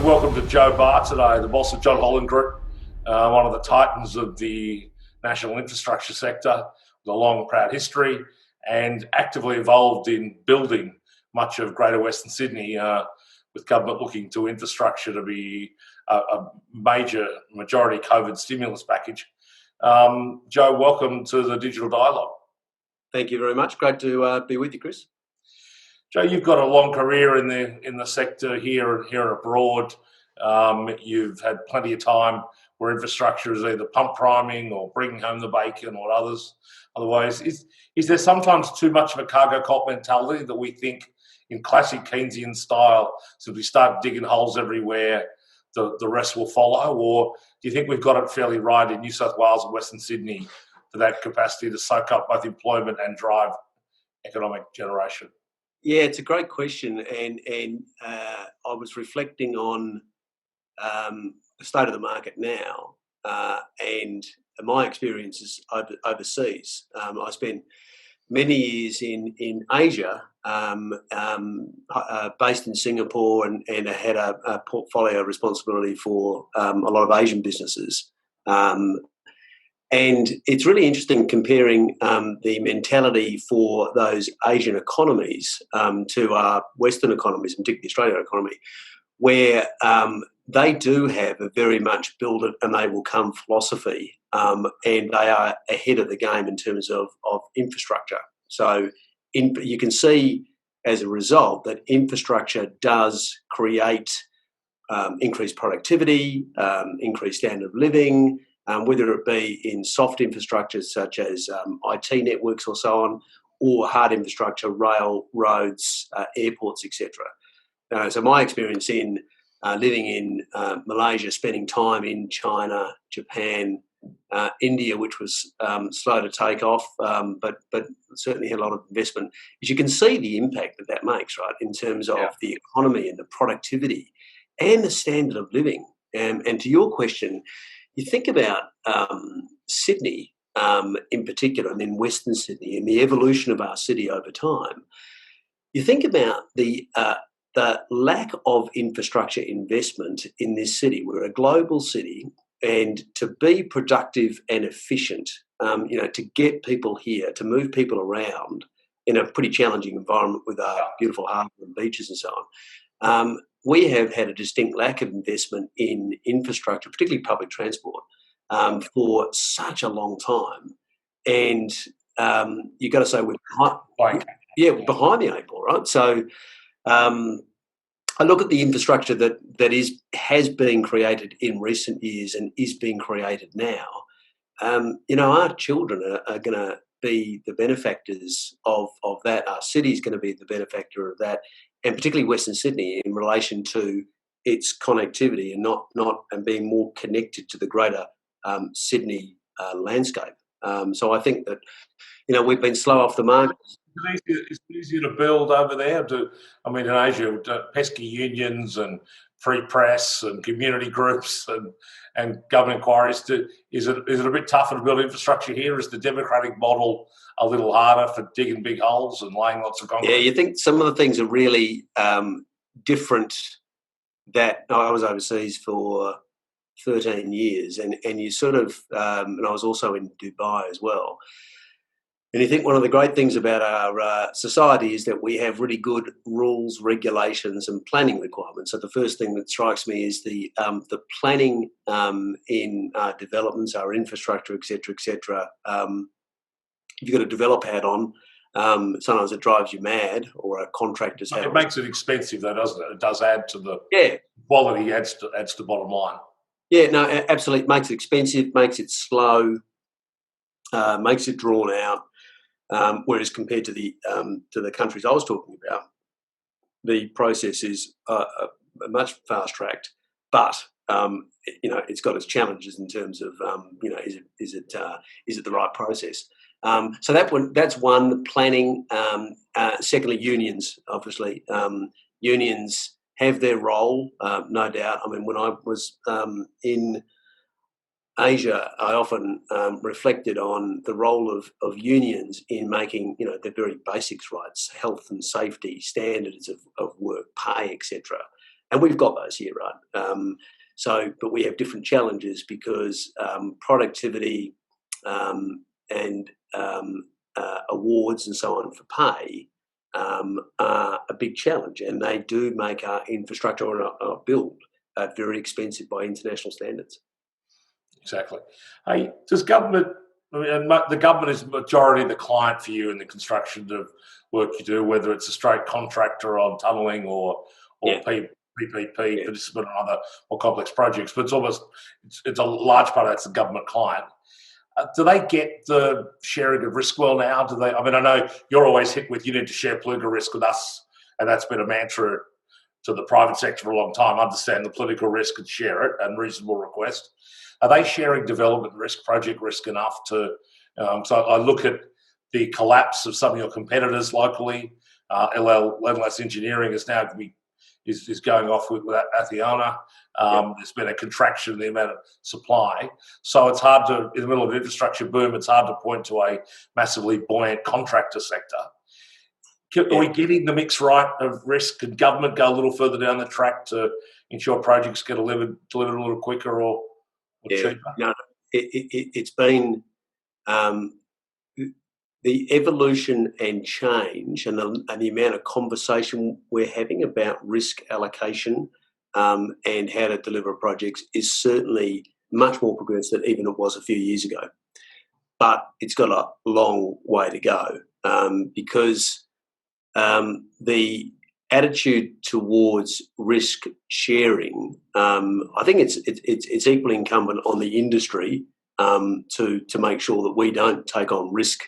welcome to Joe Barr today, the boss of John Holland Group, one of the titans of the national infrastructure sector with a long, proud history and actively involved in building much of Greater Western Sydney, with government looking to infrastructure to be a major majority COVID stimulus package. Joe, welcome to the Digital Dialogue. Thank you very much. Great to be with you, Chris. Joe, you've got a long career in the sector here and abroad. You've had plenty of time where infrastructure is either pump priming or bringing home the bacon or otherwise. Is there sometimes too much of a cargo cult mentality that we think in classic Keynesian style, so if we start digging holes everywhere, the rest will follow? Or do you think we've got it fairly right in New South Wales and Western Sydney for that capacity to soak up both employment and drive economic generation? Yeah, it's a great question, and I was reflecting on the state of the market now and my experiences overseas. I spent many years in Asia, based in Singapore, and I had a portfolio responsibility for a lot of Asian businesses. And it's really interesting comparing the mentality for those Asian economies to our Western economies, and particularly the Australian economy, where they do have a very much build it and they will come philosophy, and they are ahead of the game in terms of infrastructure. So you can see as a result that infrastructure does create increased productivity, increased standard of living, whether it be in soft infrastructure such as IT networks or so on, or hard infrastructure, rail, roads, airports, etc. So my experience in living in Malaysia, spending time in China, Japan, India, which was slow to take off, but certainly had a lot of investment, is you can see the impact that makes, right, in terms of the economy and the productivity and the standard of living. And to your question, you think about Sydney in particular, and then Western Sydney, and the evolution of our city over time. You think about the lack of infrastructure investment in this city. We're a global city, and to be productive and efficient, to get people here, to move people around in a pretty challenging environment with our beautiful harbour and beaches and so on. We have had a distinct lack of investment in infrastructure, particularly public transport, for such a long time. And you've got to say we're behind the eight ball, right? So I look at the infrastructure that has been created in recent years and is being created now. Our children are going to be the benefactors of that. Our city is going to be the benefactor of that, and particularly Western Sydney in relation to its connectivity and being more connected to the greater Sydney landscape. So I think that we've been slow off the mark. It's easier to build over there. In Asia, pesky unions and free press and community groups and government inquiries. Is it a bit tougher to build infrastructure here? Is the democratic model a little harder for digging big holes and laying lots of concrete? Yeah, you think some of the things are really different. That I was overseas for 13 years, and you sort of, and I was also in Dubai as well. And you think one of the great things about our society is that we have really good rules, regulations, and planning requirements. So the first thing that strikes me is the planning in our developments, our infrastructure, etc. You've got a developer hat on. Sometimes it drives you mad, or a contractor's hat. It makes it expensive, though, doesn't it? It does add to the quality, adds to bottom line. Yeah, no, absolutely. Makes it expensive, makes it slow, makes it drawn out. Whereas compared to the countries I was talking about, the process is much fast-tracked, but it's got its challenges in terms of is it the right process? So that's one, planning. Secondly, unions, obviously. Unions have their role, no doubt. When I was in Asia, I often reflected on the role of unions in making, the very basics rights, health and safety, standards of work, pay, etc. and we've got those here, right? But we have different challenges because productivity and awards and so on for pay are a big challenge, and they do make our infrastructure or our build very expensive by international standards. Exactly. Hey, does government? And the government is majority of the client for you in the construction of work you do, whether it's a straight contractor on tunnelling or PPP, participant on other more complex projects. But it's a large part of that's the government client. Do they get the sharing of risk well now? Do they? I mean, I know you're always hit with you need to share political risk with us, and that's been a mantra to the private sector for a long time. Understand the political risk and share it, and reasonable request. Are they sharing development risk, project risk enough to? So I look at the collapse of some of your competitors locally. LLS Engineering is now is going off with Athiona. There's been a contraction in the amount of supply. So it's hard to, in the middle of an infrastructure boom, it's hard to point to a massively buoyant contractor sector. Are we getting the mix right of risk? Could government go a little further down the track to ensure projects get delivered a little quicker or cheaper? No, it's been the evolution and change and the amount of conversation we're having about risk allocation and how to deliver projects is certainly much more progressive than even it was a few years ago. But it's got a long way to go because the attitude towards risk sharing, I think it's equally incumbent on the industry to make sure that we don't take on risk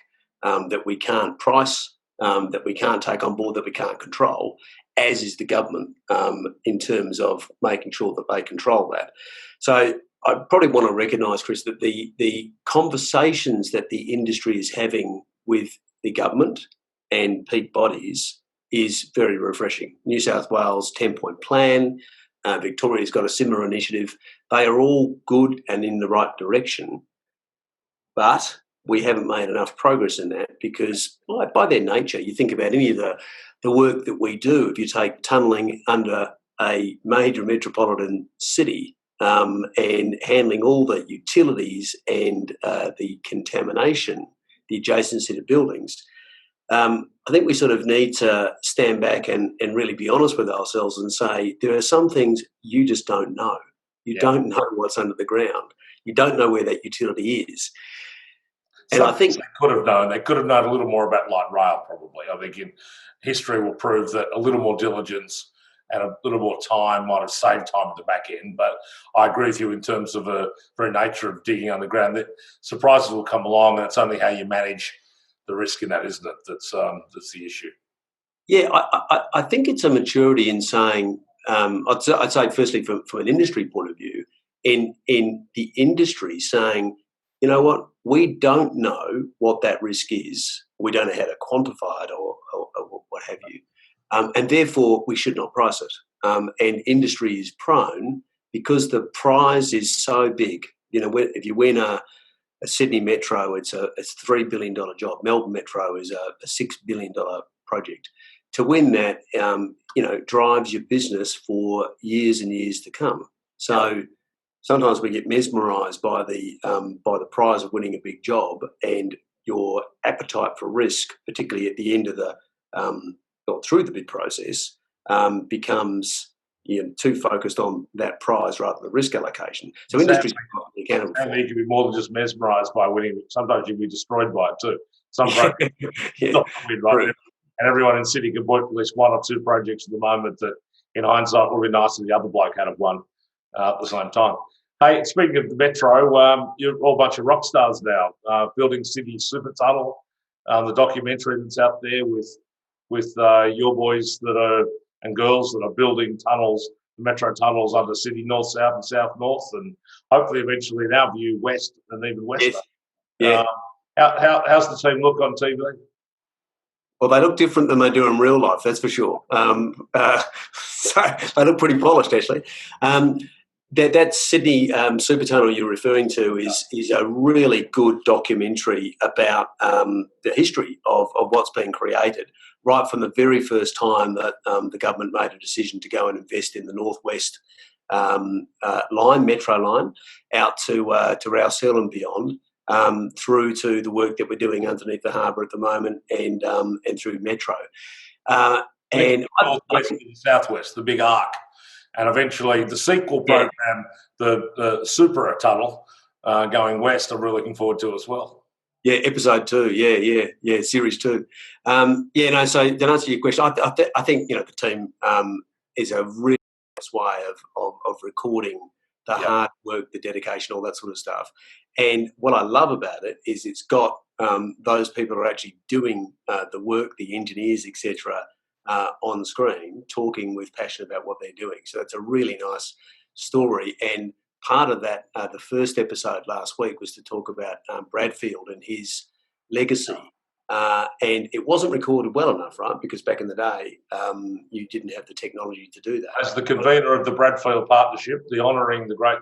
that we can't price, that we can't take on board, that we can't control, as is the government in terms of making sure that they control that. So I probably want to recognise, Chris, that the conversations that the industry is having with the government and peak bodies is very refreshing. New South Wales 10-point plan, Victoria's got a similar initiative. They are all good and in the right direction, but we haven't made enough progress in that because by their nature, you think about any of the work that we do, if you take tunnelling under a major metropolitan city and handling all the utilities and the contamination, the adjacency to buildings, I think we sort of need to stand back and really be honest with ourselves and say there are some things you just don't know. You don't know what's under the ground. You don't know where that utility is. And I think they could have known. They could have known a little more about light rail, probably. I think history will prove that a little more diligence and a little more time might have saved time at the back end. But I agree with you in terms of the very nature of digging underground. That surprises will come along, and it's only how you manage the risk in that, isn't it? That's the issue. Yeah, I think it's a maturity in saying. I'd say firstly from an industry point of view, in the industry saying, you know what, we don't know what that risk is. We don't know how to quantify it or what have you. And therefore, we should not price it. And industry is prone because the prize is so big. You know, if you win a Sydney Metro, it's a $3 billion job. Melbourne Metro is a $6 billion project. To win that, drives your business for years and years to come. So sometimes we get mesmerised by the prize of winning a big job, and your appetite for risk, particularly at the end of or through the bid process, becomes too focused on that prize rather than risk allocation. So industry's accountable. And you can be more than just mesmerised by winning. Sometimes you can be destroyed by it too. Some projects not win, right? And everyone in Sydney can point at least one or two projects at the moment that, in hindsight, would be nice if the other bloke had have won at the same time. Hey, speaking of the Metro, you're all a bunch of rock stars now, building Sydney Super Tunnel, the documentary that's out there with your boys and girls that are building tunnels, the Metro tunnels under Sydney, north-south and south-north, and hopefully eventually in our view, west and even wester. Yes. Yeah. How's the team look on TV? Well, they look different than they do in real life, that's for sure. So they look pretty polished, actually. That Sydney super tunnel you're referring to is a really good documentary about the history of what's been created, right from the very first time that the government made a decision to go and invest in the northwest metro line, out to Rouse Hill and beyond, through to the work that we're doing underneath the harbour at the moment, and through metro. And northwest and southwest, the big arc. And eventually the sequel program, the Super Tunnel going west, I'm really looking forward to as well. Yeah, episode 2. Yeah, series 2. So to answer your question, I think the team is a really nice way of recording the hard work, the dedication, all that sort of stuff. And what I love about it is it's got those people who are actually doing the work, the engineers, etc., on screen, talking with passion about what they're doing. So it's a really nice story. And part of that, the first episode last week was to talk about Bradfield and his legacy. And it wasn't recorded well enough, right? Because back in the day, you didn't have the technology to do that. As the convener of the Bradfield Partnership, the honouring the great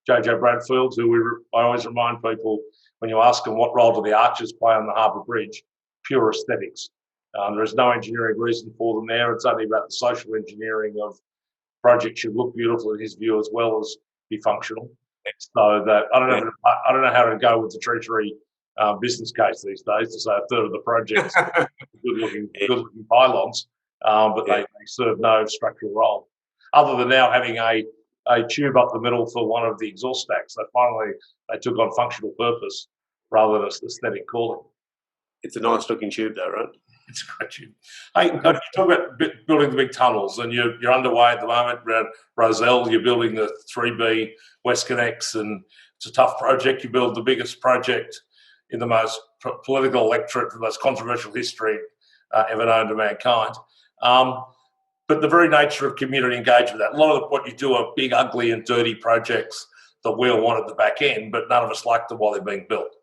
JJ Bradfield, who I always remind people when you ask them what role do the arches play on the Harbour Bridge, pure aesthetics. There is no engineering reason for them there. It's only about the social engineering of projects should look beautiful in his view as well as be functional. So that I don't know how to go with the Treasury business case these days to say a third of the projects are good-looking pylons, but they serve no structural role other than now having a tube up the middle for one of the exhaust stacks. So finally they took on functional purpose rather than aesthetic calling. It's a nice looking tube though, right? It's a great tube. Hey, you talk about building the big tunnels, and you're underway at the moment around Rozelle. You're building the 3B West Connects, and it's a tough project. You build the biggest project in the most political electorate, the most controversial history ever known to mankind. But the very nature of community engagement, a lot of what you do are big, ugly and dirty projects that we all want at the back end, but none of us like them while they're being built.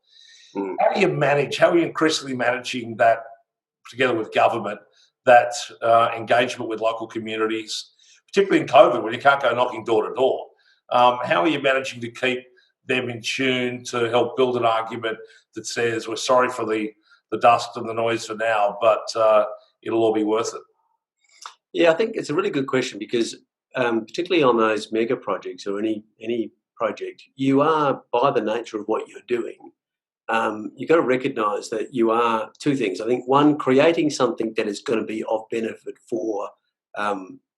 How do you manage, how are you increasingly managing that together with government, that engagement with local communities, particularly in COVID when you can't go knocking door to door? How are you managing to keep them in tune to help build an argument that says we're sorry for the dust and the noise for now, but it'll all be worth it? Yeah, I think it's a really good question because particularly on those mega projects or any project, you are, by the nature of what you're doing, you've got to recognise that you are two things. I think one, creating something that is going to be of benefit for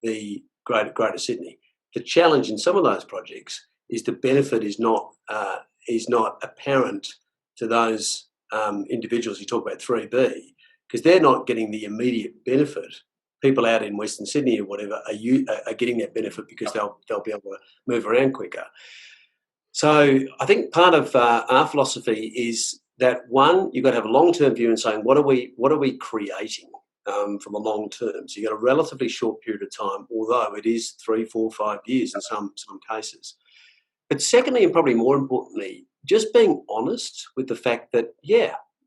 the Greater Sydney. The challenge in some of those projects is the benefit is not apparent to those individuals you talk about 3B, because they're not getting the immediate benefit. People out in Western Sydney or whatever are getting that benefit because they'll be able to move around quicker. So I think part of our philosophy is that one, you've got to have a long-term view and saying what are we creating from a long term. So you've got a relatively short period of time, although it is 3, 4, 5 years in some cases. But secondly, and probably more importantly, just being honest with the fact that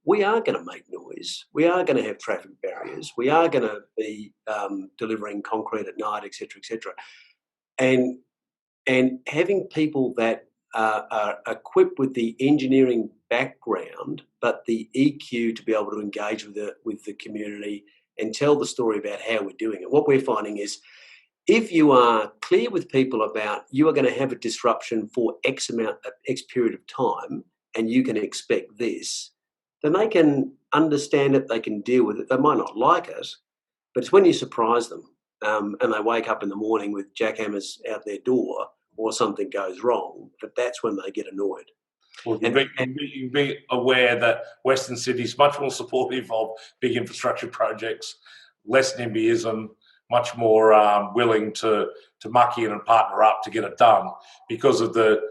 we are going to make noise, we are going to have traffic barriers, we are going to be delivering concrete at night, etc., etc., and having people that are equipped with the engineering background, but the EQ to be able to engage with the community and tell the story about how we're doing it. What we're finding is if you are clear with people about you are going to have a disruption for X period of time and you can expect this, then they can understand it, they can deal with it. They might not like it, but it's when you surprise them and they wake up in the morning with jackhammers out their door or something goes wrong, that's when they get annoyed. Well, you be aware that Western Sydney is much more supportive of big infrastructure projects, less NIMBYism, much more willing to muck in and partner up to get it done because of the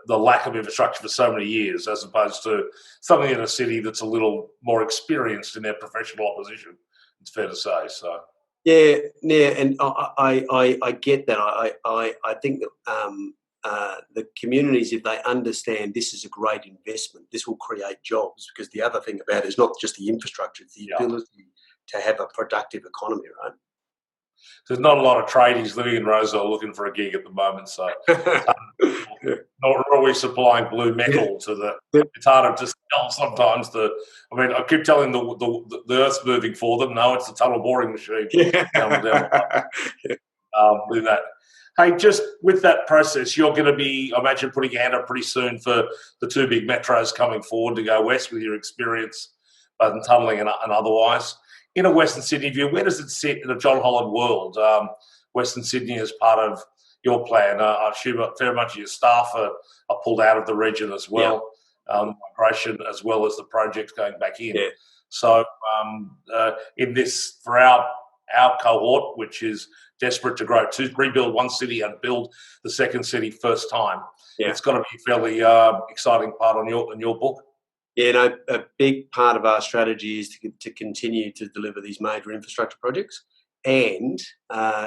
lack of infrastructure for so many years, as opposed to something in a city that's a little more experienced in their professional opposition. It's fair to say. So. Yeah, and I get that. I think that the communities, if they understand this is a great investment, this will create jobs, because the other thing about it is not just the infrastructure, it's the ability to have a productive economy, right? There's not a lot of tradies living in Roseville looking for a gig at the moment, so not always supplying blue metal to the. It's harder to sell sometimes. I keep telling the Earth's moving for them. No, it's the tunnel boring machine. Down with that. Hey, just with that process, you're going to be, I imagine, putting your hand up pretty soon for the two big metros coming forward to go west with your experience, both in tunnelling and otherwise. In a Western Sydney view, where does it sit in a John Holland world? Western Sydney is part of your plan. I assume a fair much of your staff are pulled out of the region as well, migration as well as the projects going back in. Yeah. So in this, for our cohort, which is desperate to grow, to rebuild one city and build the second city first time, it's got to be a fairly exciting part in your book. Yeah, no, a big part of our strategy is to continue to deliver these major infrastructure projects and,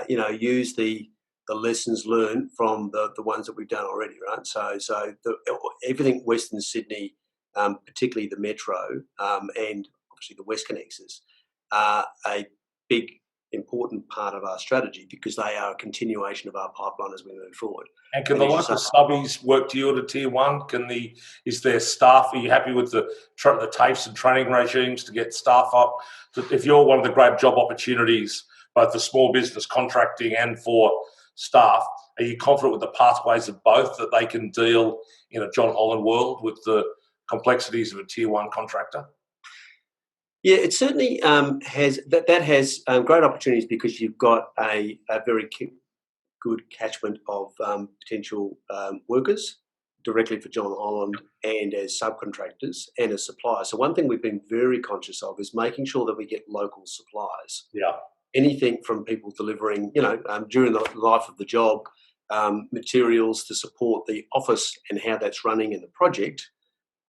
use the lessons learned from the ones that we've done already, right? So everything Western Sydney, particularly the Metro, and obviously the West Connexes, are a big, important part of our strategy because they are a continuation of our pipeline as we move forward. And can the local subbies work to you at a tier one? Is there staff? Are you happy with the TAFEs and training regimes to get staff up? If you're one of the great job opportunities, both for small business contracting and for staff, are you confident with the pathways of both that they can deal in a John Holland world with the complexities of a tier one contractor? Yeah, it certainly has great opportunities because you've got a very good catchment of potential workers directly for John Holland and as subcontractors and as suppliers. So one thing we've been very conscious of is making sure that we get local suppliers. Yeah. Anything from people delivering, during the life of the job, materials to support the office and how that's running in the project,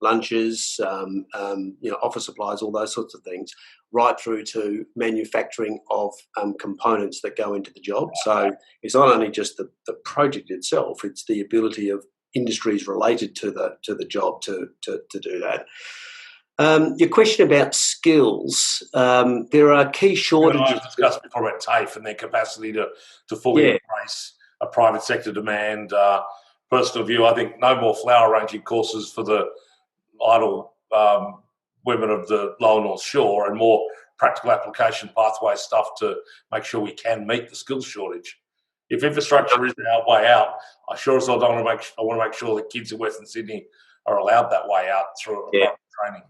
lunches, office supplies, all those sorts of things, right through to manufacturing of components that go into the job. So it's not only just the project itself; it's the ability of industries related to the job to do that. Your question about skills, there are key shortages. I discussed before about TAFE and their capacity to fully embrace a private sector demand. Personal view, I think no more flower arranging courses for the idle women of the lower North Shore and more practical application pathway stuff to make sure we can meet the skills shortage. If infrastructure is our way out, I sure as hell want to make sure that kids in Western Sydney are allowed that way out through training.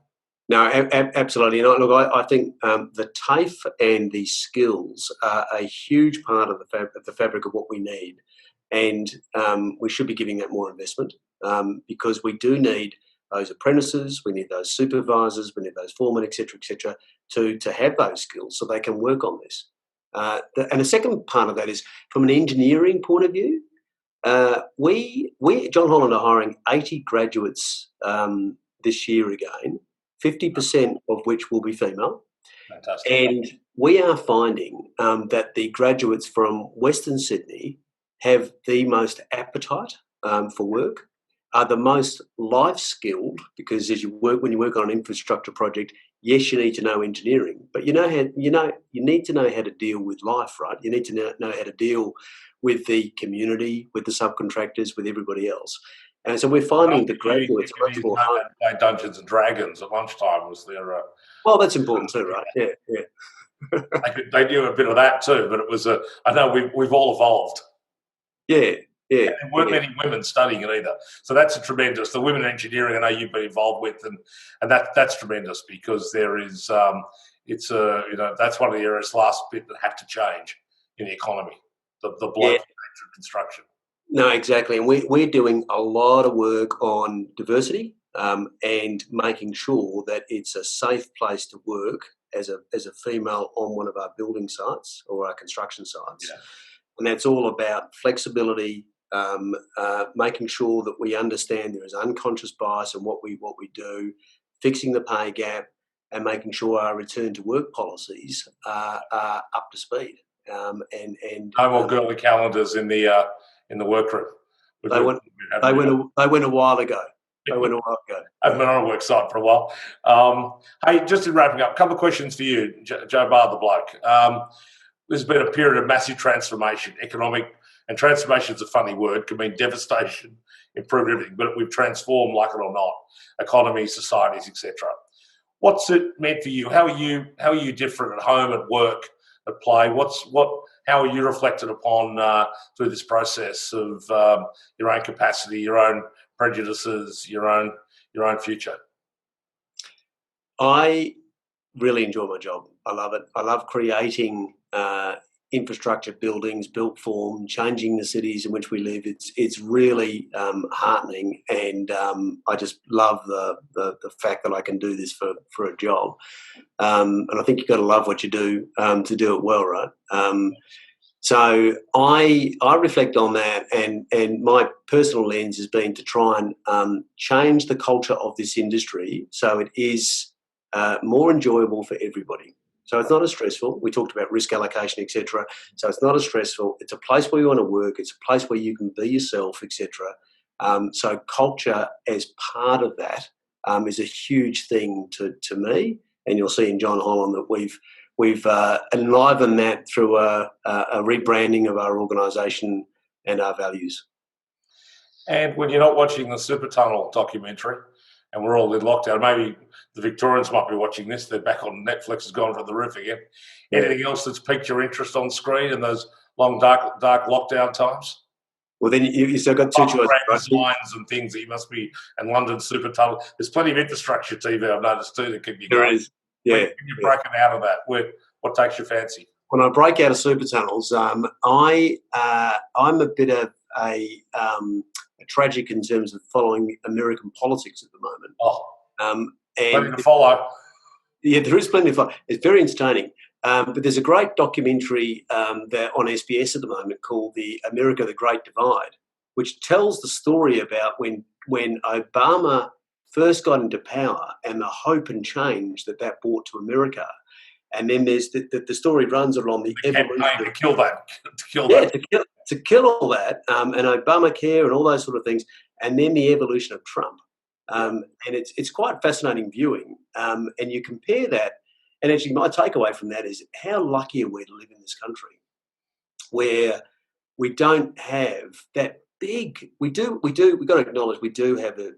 No, absolutely. And look, I think the TAFE and the skills are a huge part of the fabric of what we need, and we should be giving that more investment because we do need those apprentices, we need those supervisors, we need those foremen, et cetera, to have those skills so they can work on this. And the second part of that is from an engineering point of view, we John Holland are hiring 80 graduates this year again, 50% of which will be female. Fantastic. And we are finding that the graduates from Western Sydney have the most appetite for work, are the most life skilled because when you work on an infrastructure project, yes, you need to know engineering, but you need to know how to deal with life, right? You need to know how to deal with the community, with the subcontractors, with everybody else. And so we're finding the graduates are much more play Dungeons and Dragons at lunchtime. Was there? Well, that's important too, right? Yeah. They do a bit of that too, but it was I know we've all evolved. Yeah. Yeah, and there weren't many women studying it either, so that's a tremendous. The women in engineering, I know you've been involved with, and that's tremendous because there is that's one of the areas last bit that had to change in the economy, the bloke nature of construction. No, exactly, and we're doing a lot of work on diversity and making sure that it's a safe place to work as a female on one of our building sites or our construction sites, and that's all about flexibility. Making sure that we understand there is unconscious bias in what we do, fixing the pay gap, and making sure our return to work policies are up to speed. And no more girly calendars in the workroom. They went a while ago. I've been on a work site for a while. Hey, just in wrapping up, a couple of questions for you, Joe Barr, the bloke. there's been a period of massive transformation, economic, and transformation is a funny word, can mean devastation, improve everything, but we've transformed, like it or not, economies, societies, etc. What's it meant for you? How are you different at home, at work, at play? How are you reflected upon through this process of your own capacity, your own prejudices, your own future? I really enjoy my job. I love it. I love creating infrastructure, buildings, built form, changing the cities in which we live. It's really heartening, and I just love the fact that I can do this for a job. And I think you've got to love what you do to do it well, right? So I reflect on that, and my personal lens has been to try and change the culture of this industry so it is more enjoyable for everybody. So it's not as stressful. We talked about risk allocation, etc. So it's not as stressful. It's a place where you want to work. It's a place where you can be yourself, etc. So culture as part of that is a huge thing to me. And you'll see in John Holland that we've enlivened that through a rebranding of our organisation and our values. And when you're not watching the Super Tunnel documentary, and we're all in lockdown, maybe the Victorians might be watching this. They're back on Netflix, has gone for the roof again. Anything else that's piqued your interest on screen in those long, dark lockdown times? Well, then you still got two choices. Designs and things that you must be, and London Super Tunnel. There's plenty of infrastructure TV I've noticed too that keep you going. There is. Yeah. When you're breaking out of that, what takes your fancy? When I break out of super tunnels, I'm a bit of a tragic in terms of following American politics at the moment. And plenty to follow. Yeah, there is plenty to follow. It's very entertaining. But there's a great documentary that on SBS at the moment called "The America: The Great Divide," which tells the story about when Obama first got into power and the hope and change that brought to America. And then there's the story runs along the evolution to kill that. To kill all that, and Obamacare and all those sort of things, and then the evolution of Trump. And it's quite fascinating viewing. And you compare that, and actually my takeaway from that is how lucky are we to live in this country where we don't have that big. We've got to acknowledge we do have a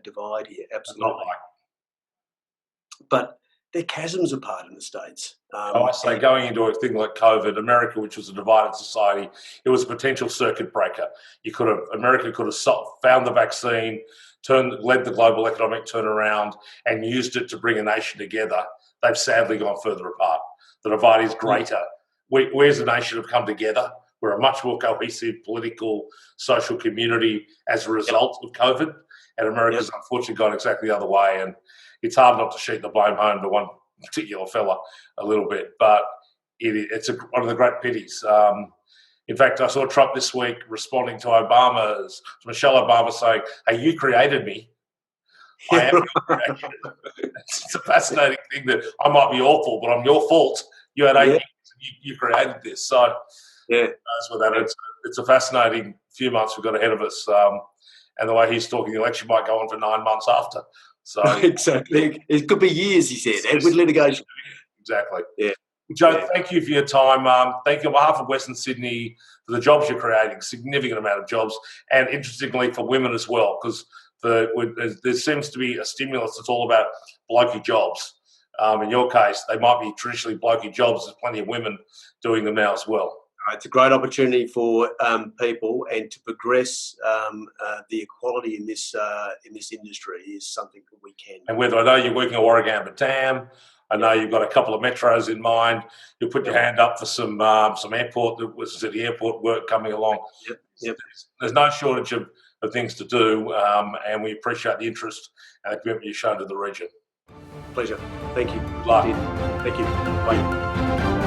divide here, absolutely. But they're chasms apart in the States. I say going into a thing like COVID, America, which was a divided society, it was a potential circuit breaker. America could have found the vaccine, led the global economic turnaround, and used it to bring a nation together. They've sadly gone further apart. The divide is greater. We as a nation have come together. We're a much more cohesive political, social community as a result of COVID, and America's unfortunately gone exactly the other way. And it's hard not to sheet the blame home to one particular fella a little bit, but it's one of the great pities. In fact, I saw Trump this week responding to Michelle Obama saying, "Hey, you created me. I am your creation." It's a fascinating thing that I might be awful, but I'm your fault. You had 8 years and you created this. So it's a fascinating few months we've got ahead of us. And the way he's talking, the election might go on for 9 months after. So exactly, it could be years, he said, with litigation. Exactly. Yeah. Joe, thank you for your time. Thank you on behalf of Western Sydney for the jobs you're creating, significant amount of jobs, and interestingly for women as well, because there seems to be a stimulus that's all about blokey jobs. In your case, they might be traditionally blokey jobs. There's plenty of women doing them now as well. It's a great opportunity for people, and to progress the equality in this industry is something that we can. And whether I know you're working at Warragamba Dam, I know you've got a couple of metros in mind. You'll put your hand up for some airport work coming along. Yep. There's no shortage of things to do, and we appreciate the interest and the commitment you've shown to the region. Pleasure. Thank you. Good luck. Thank you. Bye.